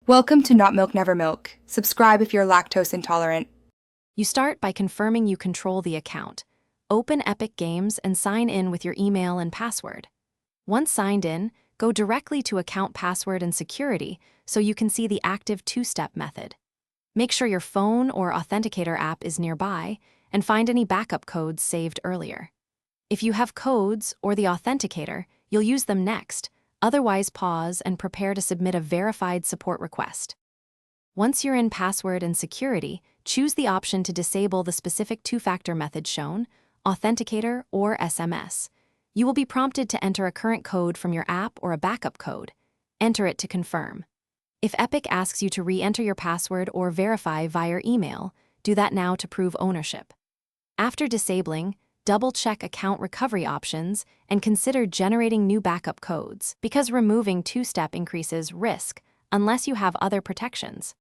Welcome to Not Milk Never Milk. Subscribe if you're lactose intolerant. You start by confirming you control the account. Open Epic Games and sign in with your email and password. Once signed in, go directly to Account Password and Security so you can see the active two-step method. Make sure your phone or Authenticator app is nearby and find any backup codes saved earlier. If you have codes or the Authenticator, you'll use them next. Otherwise, pause and prepare to submit a verified support request. Once you're in Password and Security, choose the option to disable the specific two-factor method shown, Authenticator or SMS. You will be prompted to enter a current code from your app or a backup code. Enter it to confirm. If Epic asks you to re-enter your password or verify via email, do that now to prove ownership. After disabling, double-check account recovery options and consider generating new backup codes, because removing two-step increases risk unless you have other protections.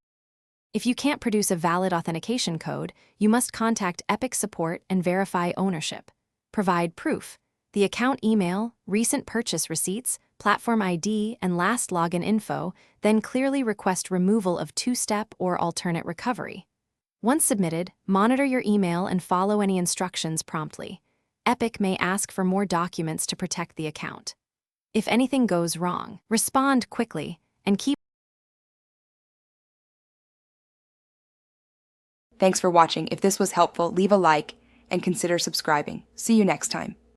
If you can't produce a valid authentication code, you must contact Epic support and verify ownership. Provide proof: the account email, recent purchase receipts, platform ID, and last login info, then clearly request removal of two-step or alternate recovery. Once submitted, monitor your email and follow any instructions promptly. Epic may ask for more documents to protect the account. If anything goes wrong, respond quickly and keep. Thanks for watching. If this was helpful, leave a like and consider subscribing. See you next time.